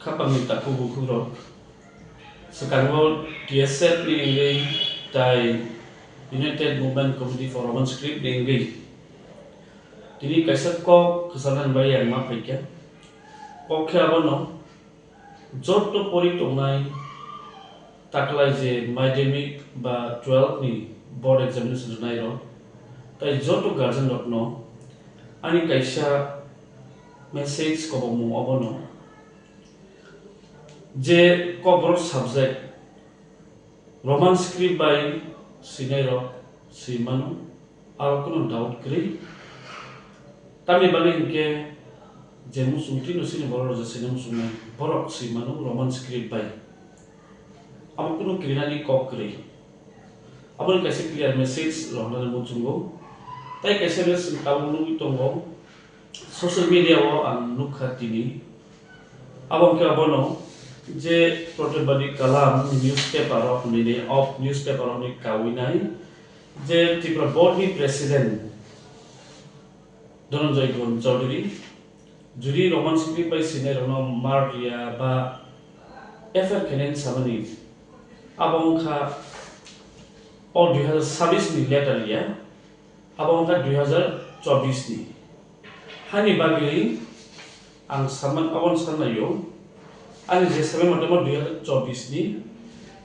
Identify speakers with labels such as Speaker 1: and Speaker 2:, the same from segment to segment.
Speaker 1: kapang taku bukuro sekarang DSF ni ingay tay United Movement Committee for Roman Script ni ingay dini kaisa ko kesalahan bayar maaf ya kok kaya bono joto pori tongnai taklai je madhyamik ba 12 ni board examination nai ro tai joto guardian no ani kaisa message ko mo abono je cover subject Roman script by sinero si manu al kuno doubt kri tami bali ke je musungti no sini boro je sini musungna borok si manu Roman script by amo kuno kirinani kok kri abon kaise clear message lohna muchungo tai kaise les tabulu tongo social media wo ang nukhatini abon ke abono je protebadi kalam newspaper of newspaper of kawinai je Tripura board ni president Dhananjay Chaudhary juri Roman script by sine rono maria ba efer kenen samani abong kha or 2026 ni letter ya abong kha 2024 ni hani bagili ang saman awon sanayo ani je sabe motomo 2024 ni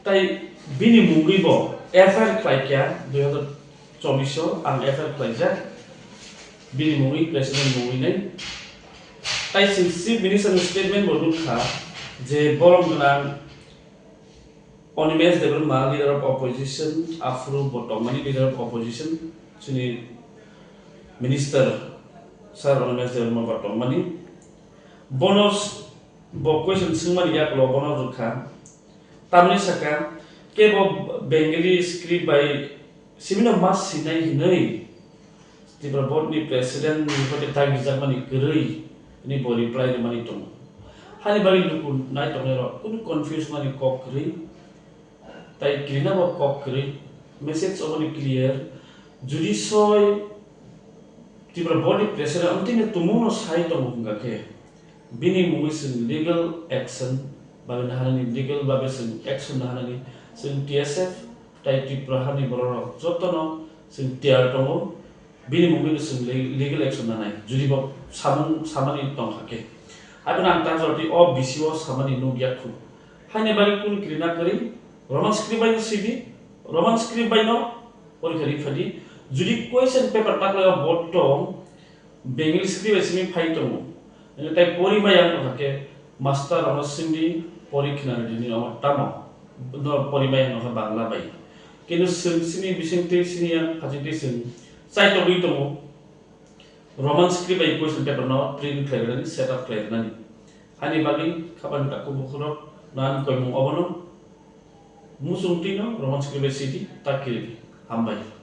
Speaker 1: tai bini mungi bo FR klaikya 2024 ang FR klaikya bini mungi president mungi nai tai sinsi bini san statement boduk kha je borong nang Onimes Debrma leader of opposition Afro Botomani leader of opposition sini minister Sir Onimes Debrma Botomani bonus bo question singman yak lo bono rukha tamni saka ke bo bengali script by simino mas sinai hinai Tripura board ni president ni pati tagi jamani gerei ni bo reply ni mani tong hani bari lukun nai tong ero kun confuse mani kok gerei tai kirina bo kok gerei message omani clear judi soy Tripura board ni president antine tumuno sai tong hunga ke bini mungi sin legal action babe nahanani legal babe sin action nahanani sin TSF tai Tripura hani borok jotono sin tiar tongo bini mungi sin legal action nanai judi bo samani tong hake abun anta joti o BCO samani no gyakhu hani bari kun krina kari Roman script by no CV Roman script by no porikari phadi judi question paper takla bottom bengali script esimi phai tongo tai pori mayang to hake master ono sindi pori khina dini ono tamo do pori mayang no bangla bai kinu sini bisingte sini yang phajite sin sai to bi to Roman script by question paper no print clear set up clear nani hani bagi kapan tak ko bukhro nan ko mo abono musung tino Roman script by city takiri hambai